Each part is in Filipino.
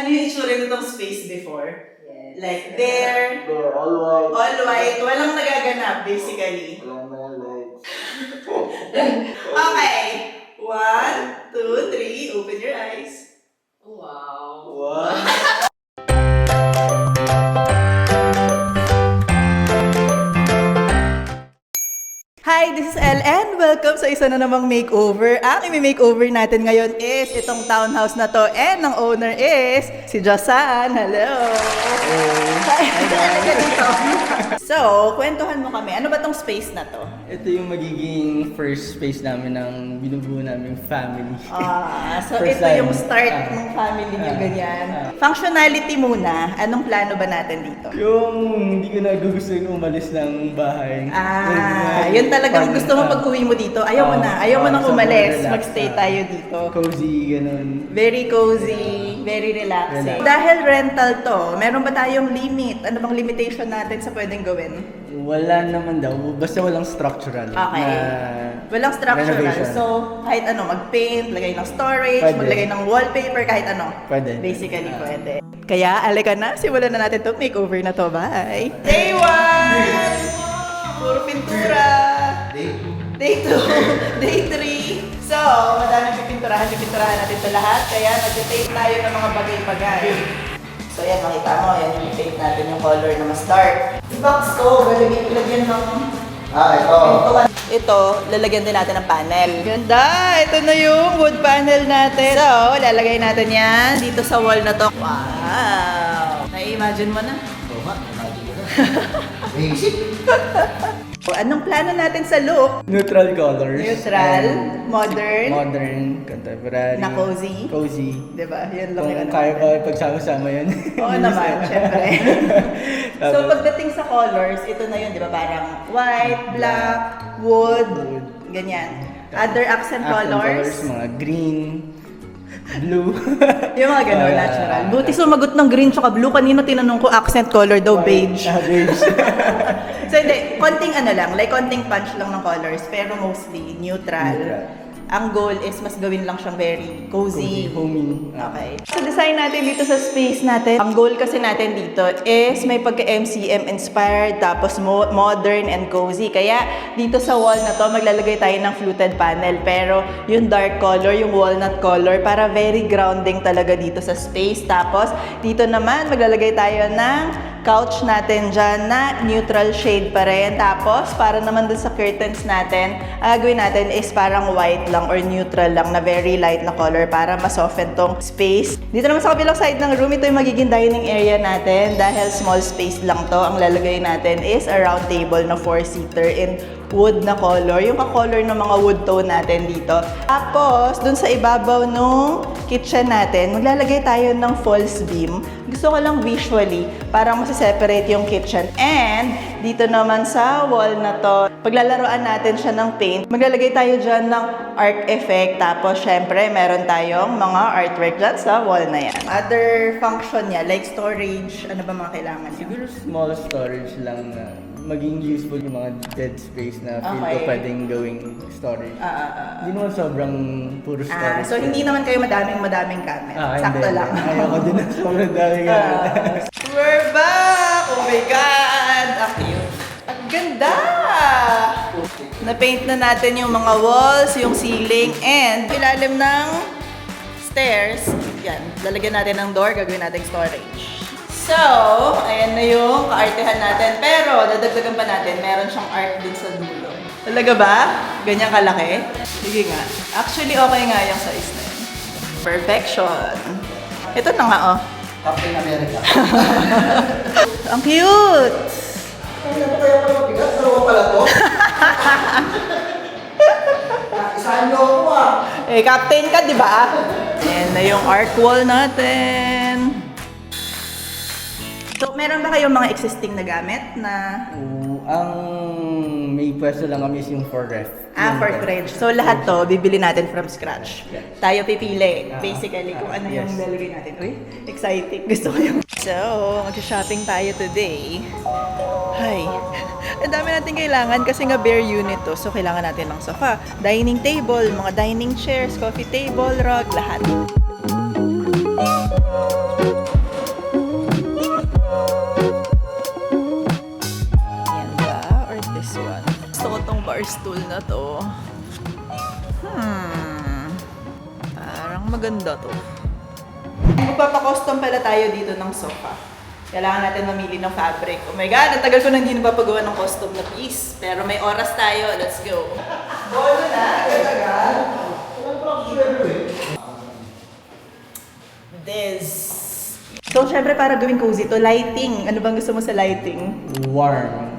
ano yung itsura nitong space before? Yes. Like there, All white. all white, walang nagaganap basically. Walang mga lights. Okay. 1, 2, 3. Open your eyes. Wow. Wow. Hi, this is Elle and welcome sa isa na namang makeover. Ang imi-makeover natin ngayon is itong townhouse na to and ang owner is si Josan. Hello! Hi! Halika dito. So, kwentuhan mo kami. Ano ba tong space na to? Ito yung magiging first space namin ng binubuo naming family. So First ito time. yung start ng family niyo, ganyan. Functionality muna. Anong plano ba natin dito? Yung hindi ko na gusto yung umalis ng bahay. Yun talagang gusto mo pag uwi mo dito. Ayaw mo na. Ayaw mo nang sobrang umalis. relax. Magstay tayo dito. Cozy, ganun. Very cozy, very relaxing. Relax. Dahil rental to, meron ba tayong limit? Ano bang limitation natin sa pwedeng gawin? Wala naman daw. Basta walang structural. Okay. Na Walang structural. renovation. So, kahit ano, mag-paint, lagay ng storage, Pwede. maglagay ng wallpaper, kahit ano. Pwede. Basically, pwede. Kaya, alika na. Simulan na natin itong makeover na to. Bye! Day 1! Puro pintura! Day 2! Day 3! So, madaming pipinturahan natin ito lahat. Kaya, nag-tape tayo ng mga bagay-bagay. So, yan, makita mo. Yan yung paint natin yung color na mas dark. Yung box ko, lagyan ng Ito. pintuan. Ito, lalagyan din natin ng panel. Ganda! Ito na yung wood panel natin. So, lalagay natin yan dito sa wall na to. Wow! Na-imagine mo na? Oo nga, imagine mo na. Basic. Anong plano natin sa look? Neutral colors. Neutral, And modern, Modern, contemporary. na cozy. Cozy. Diba? Yan lang Kung yung ano. kaya pa pagsama-sama yun. Oo naman, syempre. So, Tapos, pagdating sa colors, ito na yun, di ba? Parang white, black, wood, ganyan. Other accent colors. mga green, blue. Yung mga gano'n, natural. Buti sumagot ng green tsaka blue. Kanina tinanong ko accent color daw, beige. Beige. So hindi, konting ano lang, like konting punch lang ng colors, pero mostly neutral. Ang goal is mas gawin lang siyang very cozy. Homey. Okay. So design natin dito sa space natin. Ang goal kasi natin dito is may pagka-MCM inspired, tapos modern and cozy. Kaya dito sa wall na to, maglalagay tayo ng fluted panel. Pero yung dark color, yung walnut color, para very grounding talaga dito sa space. Tapos dito naman, maglalagay tayo ng couch natin dyan na neutral shade pa rin. Tapos, para naman dun sa curtains natin, ang gagawin natin is parang white lang or neutral lang na very light na color para ma-soften tong space. Dito naman sa kabilang side ng room, ito yung magiging dining area natin. Dahil small space lang to, ang lalagay natin is a round table na 4-seater in wood na color. Yung ka-color ng mga wood tone natin dito. Tapos, dun sa ibabaw nung kitchen natin, maglalagay tayo ng false beam. Gusto ko lang visually, parang masiseparate yung kitchen. And, dito naman sa wall na to, paglalaroan natin siya ng paint, maglalagay tayo dyan ng arc effect. Tapos, syempre, meron tayong mga artwork dyan sa wall na yan. Other function niya, like storage, ano ba mga kailangan niya? Siguro small storage lang na maging useful yung mga dead space na feel ko Okay. pwedeng gawing storage. Hindi naman sobrang puro storage. So, hindi naman kayo madaming gamit. Sakto hindi. lang. Ayoko din na sobrang daming gamit. We're back! Oh my God! Ang cute. Ang ganda! Na-paint na natin yung mga walls, yung ceiling, and ilalim ng stairs. Yan, lalagyan natin ng door, gagawin natin storage. So, ayan na yung kaartehan natin. Pero, dadagdagan pa natin, meron siyang art dun sa dulo. Talaga ba? Ganyan kalaki? Sige nga. Actually, okay nga yung size na yun. Perfection. Ito na nga, oh. Captain America. Ang cute! Ano ba kaya pala mabigat? Dalawa pala to? Isahan niyo ako Captain ka, di ba? Ayan na yung art wall natin. So, meron ba kayong mga existing na gamit na... Ang may pwesto lang kami is yung for ref. for fridge. So, lahat to, bibili natin from scratch. Yes. Tayo pipili, basically, kung ano yung Yes. lalagay natin. Uy, exciting. Gusto ko yung... So, mag-shopping tayo today. Hi. Ang dami natin kailangan kasi nga bare unit to. So, kailangan natin ng sofa, dining table, mga dining chairs, coffee table, rug, lahat. ganda to. Magpapa-custom pala tayo dito ng sofa. Kailangan natin mamili ng fabric. Oh my God, ang tagal ko na hindi napapagawa ng custom na piece. Pero may oras tayo, let's go. Bolo na, agad-agad. This. So, syempre para gawing cozy to, lighting. Ano bang gusto mo sa lighting? Warm.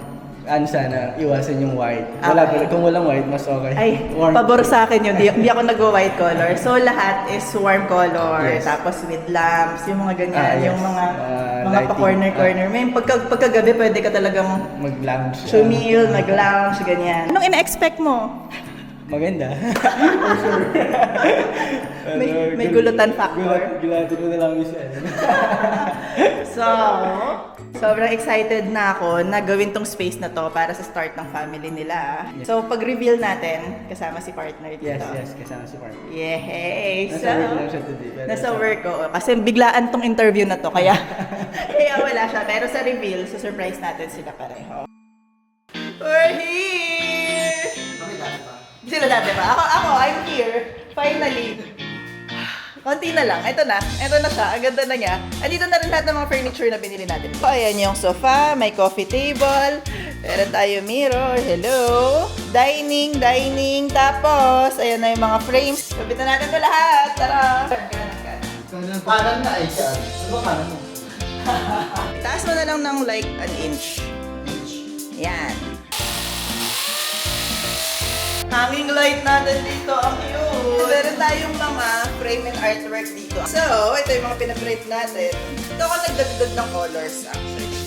Ano sana, iwasan yung white. Wala Okay. kung walang white, mas okay. Ay, Warm. pabor sa akin yun. Di ako nag-white color. So, lahat is warm color. Yes. Tapos with lamps, yung mga ganyan. Ah, yes. Yung mga Lighting. pa-corner-corner. May pagkagabi, pwede ka talagang Mag-lounge. chumil, mag-lounge, ganyan. Anong ina-expect mo? Maganda. May gulutan factor. Gulatin ko na lang isa. So, sobrang excited na ako na gawin tong space na to para sa start ng family nila. So, pag-reveal natin, kasama si partner dito. Yes, kasama si Mark. Yay! Nasa work lang siya today. pero Nasa work, oo. Kasi biglaan tong interview na to, kaya kaya wala siya. Pero sa reveal, surprise natin sila pareho. We're here! Kami dati pa. Sila dati ba? Ako, I'm here. Finally. Konti na lang. Ito na siya. Ang ganda na niya. Andito na rin lahat ng mga furniture na binili natin. So, ayan yung sofa, may coffee table, meron tayo mirror, hello, dining, tapos, ayan na yung mga frames. Kabitan natin ito lahat. Tara! Kanan na ay siya. Ano ba kanan mo? Taas mo na lang ng like an inch. Yan. Hanging light natin dito. Ang cute. Meron tayong mga frame and artwork dito. So, ito yung mga pinaprint natin. Ito ako nagdagdag ng colors actually.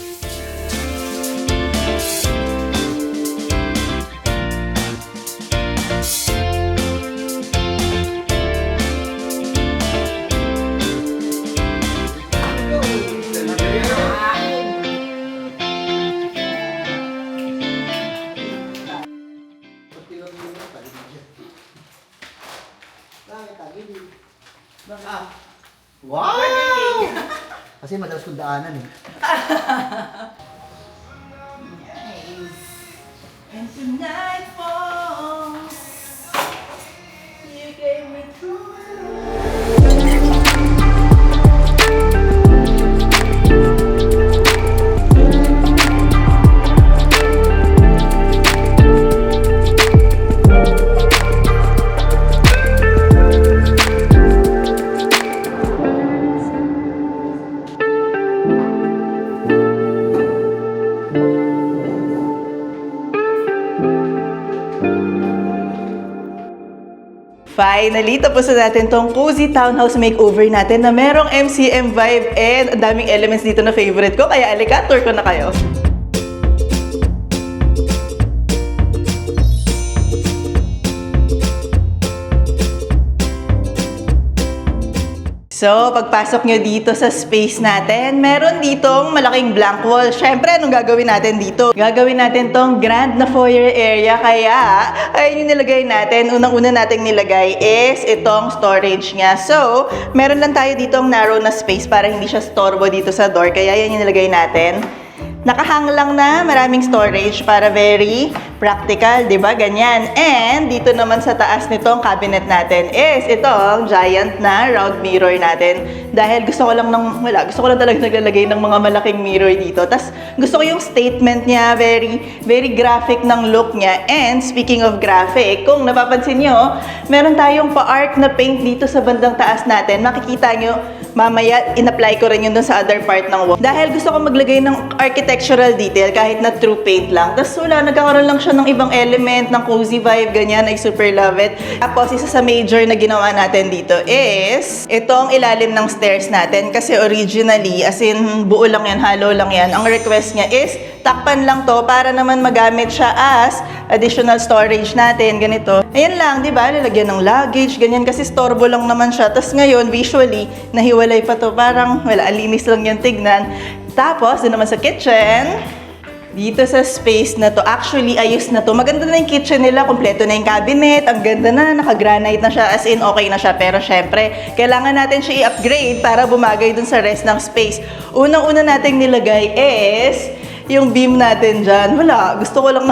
Wow! Kasi madalas kong daanan eh. And tonight falls, you gave me true. Finally, tapos na natin tong cozy townhouse makeover natin na merong MCM vibe and ang daming elements dito na favorite ko. Kaya alika, tour ko na kayo. So, pagpasok nyo dito sa space natin, meron ditong malaking blank wall. Siyempre, anong gagawin natin dito? Gagawin natin tong grand na foyer area. Kaya, ayun yung nilagay natin. Unang-una nating nilagay is itong storage niya. So, meron lang tayo ditong narrow na space para hindi siya storbo dito sa door. Kaya, yan yung nilagay natin. Nakahang lang na maraming storage para very practical, di ba? Ganyan. And dito naman sa taas nitong cabinet natin is itong giant na round mirror natin. Dahil gusto ko lang talaga naglalagay ng mga malaking mirror dito. Tapos gusto ko yung statement niya, very graphic ng look niya. And speaking of graphic, kung napapansin nyo, meron tayong pa-art na paint dito sa bandang taas natin. Makikita nyo, mamaya in-apply ko rin yun dun sa other part ng wall. Dahil gusto ko maglagay ng architectural detail kahit na true paint lang. Tapos nagkakaroon lang siya ng ibang element, ng cozy vibe, ganyan. I super love it. Tapos isa sa major na ginawa natin dito is itong ilalim ng stairs natin. Kasi originally, as in buo lang yan, hollow lang yan. Ang request niya is takpan lang to para naman magamit siya as additional storage natin. Ganito. Ayan lang, di ba? Lalagyan ng luggage, ganyan. Kasi storbo lang naman siya. Tapos ngayon, visually, nahiwalay pa to. Parang, alinis lang yung tignan. Tapos, doon naman sa kitchen, dito sa space na to, actually, ayos na to. Maganda na yung kitchen nila, kompleto na yung cabinet, ang ganda na, naka-granite na siya, as in, okay na siya. Pero syempre, kailangan natin siya i-upgrade para bumagay dun sa rest ng space. Unang-una nating nilagay is yung beam natin dyan. Gusto ko lang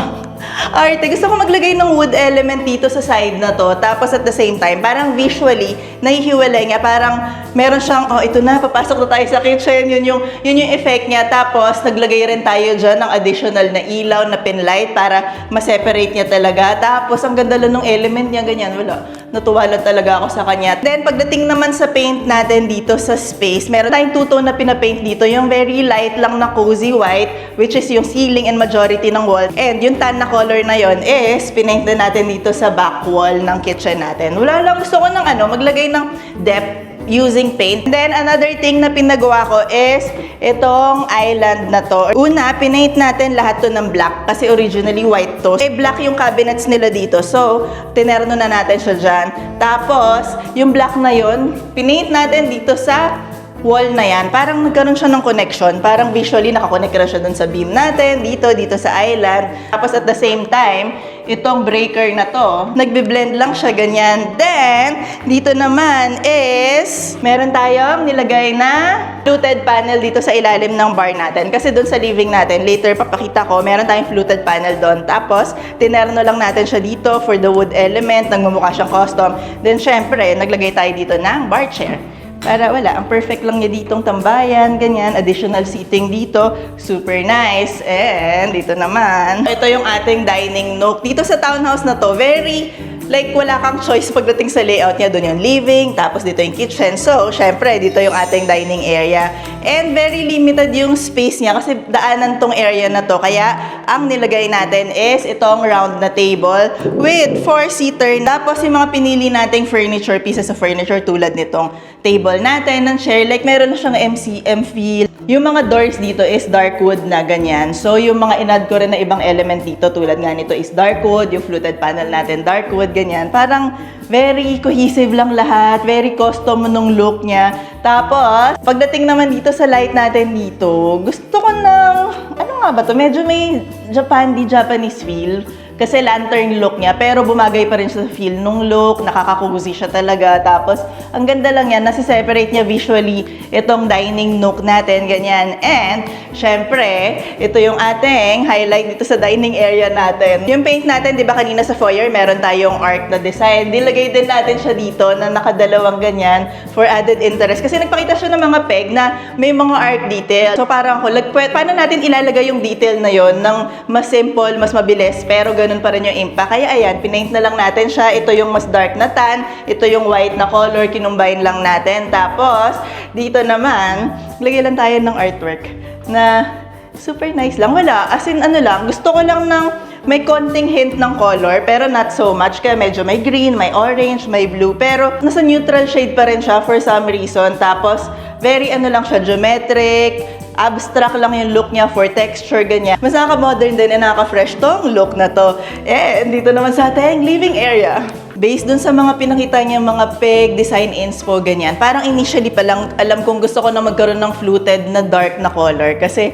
arte. Gusto ko maglagay ng wood element dito sa side na to. Tapos at the same time, parang visually, nahihiwalay niya. Parang meron siyang, oh, ito na, papasok na tayo sa kitchen. Yun yung effect niya. Tapos, naglagay rin tayo dyan ng additional na ilaw, na pinlight para ma-separate niya talaga. Tapos, ang ganda lang ng element niya, ganyan. Wala. Natuwa lang talaga ako sa kanya. Then, pagdating naman sa paint natin dito sa space, meron tayong two-tone na pinapaint dito. Yung very light lang na cozy white, which is yung ceiling and majority ng wall. And yung tan na color na yon is pinaint na natin dito sa back wall ng kitchen natin. Wala lang, gusto ko ng maglagay ng depth using paint. Then, another thing na pinagawa ko is itong island na to. Una, pinaint natin lahat to ng black kasi originally white to. Black yung cabinets nila dito. So, tinerno na natin siya dyan. Tapos, yung black na yun, pinaint natin dito sa wall na yan. Parang nagkaroon siya ng connection. Parang visually nakakonect na siya dun sa beam natin, dito sa island. Tapos at the same time, itong breaker na to, nagbe-blend lang siya ganyan. Then, dito naman is, meron tayong nilagay na fluted panel dito sa ilalim ng bar natin. Kasi dun sa living natin, later papakita ko, meron tayong fluted panel doon. Tapos, tinerno lang natin siya dito for the wood element, nagmumukha siyang custom. Then, syempre, naglagay tayo dito ng bar chair. Para wala, ang perfect lang niya ditong tambayan, ganyan, additional seating dito, super nice. And dito naman, ito yung ating dining nook. Dito sa townhouse na to, very, like wala kang choice pagdating sa layout niya. Doon yung living, tapos dito yung kitchen. So, syempre, dito yung ating dining area. And very limited yung space niya kasi daanan tong area na to. Kaya, ang nilagay natin is itong round na table with 4-seater. Tapos, yung mga pinili nating furniture, pieces of furniture tulad nitong table natin ng chair. Like, meron na siyang MCM feel. Yung mga doors dito is dark wood na ganyan. So, yung mga inad ko rin na ibang element dito tulad nga nito is dark wood. Yung fluted panel natin, dark wood, ganyan. Parang very cohesive lang lahat. Very custom nung look niya. Tapos, pagdating naman dito sa light natin dito, gusto ko ng, ano nga ba to? Medyo may Japanese feel. Kasi lantern look niya, pero bumagay pa rin siya sa feel nung look, nakaka-cozy siya talaga. Tapos, ang ganda lang yan, nasi-separate niya visually itong dining nook natin, ganyan. And, syempre, ito yung ating highlight dito sa dining area natin. Yung paint natin, di ba kanina sa foyer, meron tayong arc na design. Nilagay din natin siya dito na nakadalawang ganyan for added interest. Kasi nagpakita siya ng mga peg na may mga arc detail. So, parang ako, paano natin ilalagay yung detail na yon ng mas simple, mas mabilis, pero ganun pa rin yung impact. Kaya ayan, pinaint na lang natin siya. Ito yung mas dark na tan, ito yung white na color, kinumbine lang natin. Tapos, dito naman, lagay lang tayo ng artwork na super nice lang. Wala, as in ano lang, gusto ko lang ng may konting hint ng color, pero not so much. Kaya medyo may green, may orange, may blue. Pero nasa neutral shade pa rin siya for some reason. Tapos, very ano lang siya, geometric, abstract lang yung look niya for texture, ganyan. Mas nakaka-modern din and nakaka-fresh tong look na to. And dito naman sa ating living area. Based dun sa mga pinakita niya, mga peg, design inspo, ganyan. Parang initially pa lang, alam kong gusto ko na magkaroon ng fluted na dark na color. Kasi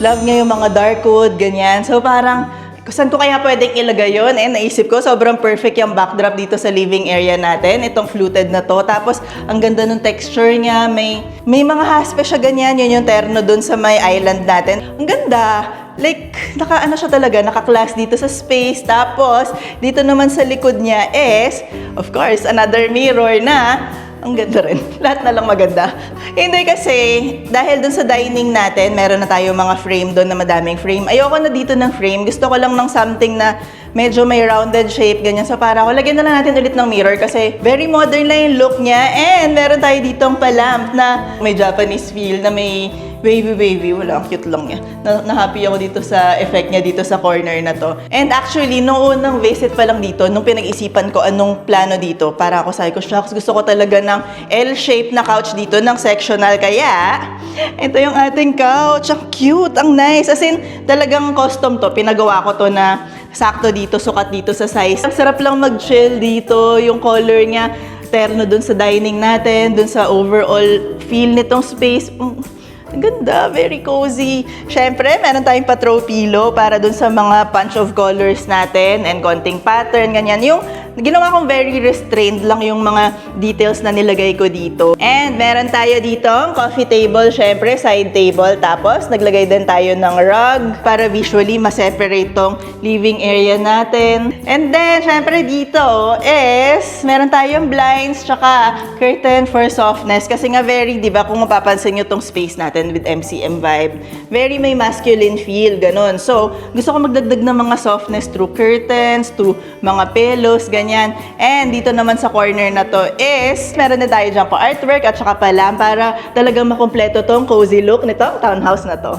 love niya yung mga dark wood, ganyan. So parang, saan ko kaya pwedeng ilagay yun? Eh, naisip ko, sobrang perfect yung backdrop dito sa living area natin. Itong fluted na to. Tapos, ang ganda ng texture niya. May mga haspe siya ganyan. Yun yung terno dun sa may island natin. Ang ganda. Like, naka-ano siya talaga, naka-class dito sa space. Tapos, dito naman sa likod niya is, of course, another mirror na ang ganda rin. Lahat na lang maganda. Hindi kasi, dahil dun sa dining natin, meron na tayo mga frame doon na madaming frame. Ayoko na dito ng frame. Gusto ko lang ng something na medyo may rounded shape, ganyan. So para ako, lagyan na lang natin ulit ng mirror kasi very modern na yung look niya. And meron tayo ditong palamp na may Japanese feel, na may wavy. Wala, ang cute lang niya. Na-happy ako dito sa effect niya dito sa corner na to. And actually, noong unang visit pa lang dito, nung pinag-isipan ko anong plano dito, para ako sabi ko, shucks, gusto ko talaga ng L-shape na couch dito, ng sectional. Kaya, ito yung ating couch. Ang cute, ang nice. As in, talagang custom to. Pinagawa ko to na sakto dito, sukat dito sa size. Ang sarap lang mag-chill dito. Yung color niya, terno dun sa dining natin, dun sa overall feel nitong space. Ang ganda, very cozy. Siyempre, meron tayong pa-throw pillow para dun sa mga punch of colors natin and konting pattern, ganyan. Yung ginawa kong very restrained lang yung mga details na nilagay ko dito. And meron tayo dito coffee table, syempre side table. Tapos naglagay din tayo ng rug para visually ma-separate tong living area natin. And then syempre dito is meron tayong blinds tsaka curtain for softness. Kasi nga very, di ba, kung mapapansin nyo tong space natin with MCM vibe, very may masculine feel, ganun. So, gusto ko magdagdag ng mga softness through curtains, through mga pillows, ganyan. And dito naman sa corner na to is, meron na tayo dyan po artwork at saka pala para talagang makumpleto tong cozy look nito, townhouse na to.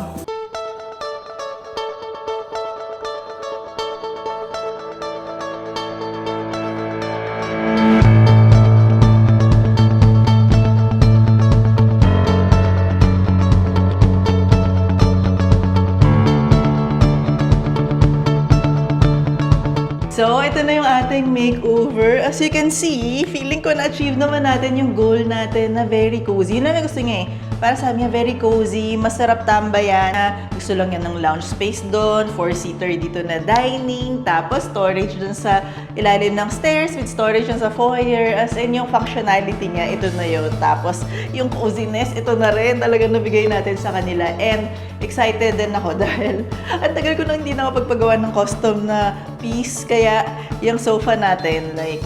So, ito na yung ating makeover. As you can see, feeling ko na-achieve naman natin yung goal natin na very cozy. Yun na gusto niya eh. Para sa amin, very cozy, masarap tambayan. Gusto lang yan ng lounge space doon, 4-seater dito na dining, tapos storage doon sa ilalim ng stairs with storage dun sa foyer. As in, yung functionality niya, ito na yun. Tapos, yung coziness, ito na rin. Talagang nabigay natin sa kanila. And, excited din ako dahil at tagal ko nang hindi nakapagpagawa ng custom na piece. Kaya yung sofa natin, like,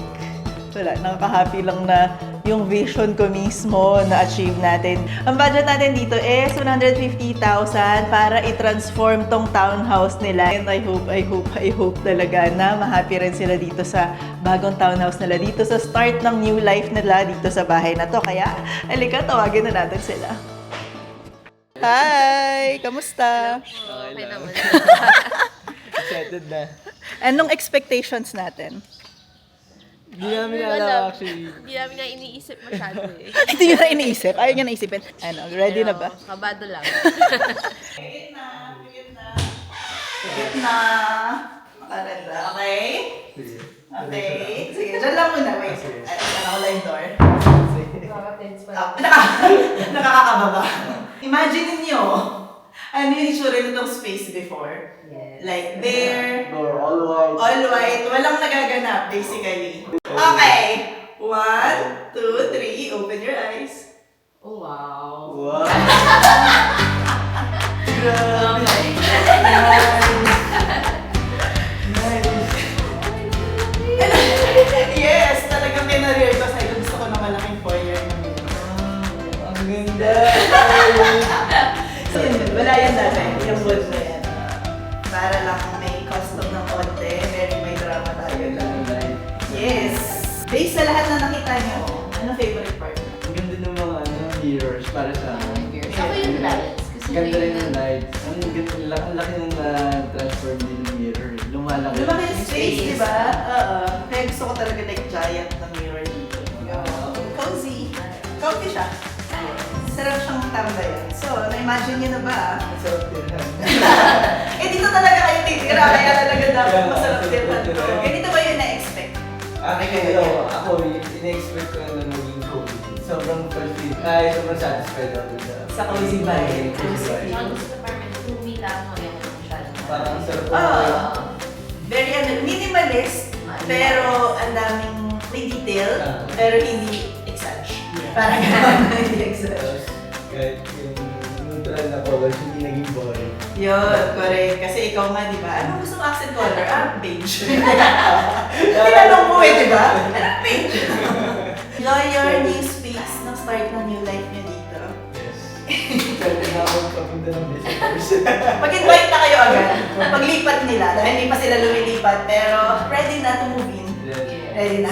wala, nakaka-happy lang na yung vision ko mismo na-achieve natin. Ang budget natin dito is 150,000 para i-transform tong townhouse nila. And I hope talaga na ma-happy rin sila dito sa bagong townhouse nila, dito sa start ng new life nila dito sa bahay na to. Kaya, halika, tawagin na natin sila. Hi! Kamusta? Okay naman. Excited na. Anong expectations natin? Hindi namin alam actually. Hindi namin na iniisip masyado eh. Ito yung na iniisip. Ayaw niya naisipin. Ano, ready na ba? Kabado lang. Pigit na. Makaranda. Okay? Sige. Okay. Sige, dyan lang muna. Wait. Ay, ako lang yung door. Nakakababa. Imagine niyo, ano yung itsura nitong space before? Yes. Like there, Door all white. all white, walang nagaganap basically. Okay. 1, 2, 3, open your eyes. Oh, wow. Wow. Yes, talagang kinareer ko. Sabi ko, gusto ko ng malaking foyer na Ang ganda. So yun, wala yan dati. Yung wood na yan. Para lang may custom ng konti. Very may drama tayo lang. Yes! Based sa lahat na nakita niyo, ano favorite part? Ang ganda ng mga mirrors para sa akin. Ako yung lights. Kasi Ganda rin ng lights. Ang laki ng transform din ng mirror. Lumalaki. Lumaki yung space, di ba? Oo. Kaya gusto ko talaga like giant na mirror dito. Cozy. Comfy siya. Sarap siyang tambayan. So, na-imagine niyo na ba? Masarap din. Eh, dito talaga kayo titira. Kaya talaga dapat masarap din to. Ganito ba yung na-expect? Ako, in-expect ko na maging cozy. Sobrang fulfilled. Sobrang satisfied ako sa Sa cozy vibe. Cozy vibe. Ang gusto sa apartment, roomy lang mo yung masyado. Parang ang sarap Very minimalist, pero ang daming may detail, pero hindi exage. Parang hindi exage. Kahit yung neutral na colors, hindi naging boring. Yun, correct. Kasi ikaw nga, di ba? Anong gusto mong accent color? Beige. Tinanong mo di ba? Anong beige? Enjoy your new space ng start ng new life niyo dito. Yes. Pwede na akong papunta ng visitors. Mag-invite na kayo agad. Paglipat nila, dahil hindi pa sila lumilipat, pero ready na to move in. Yes. Ready na.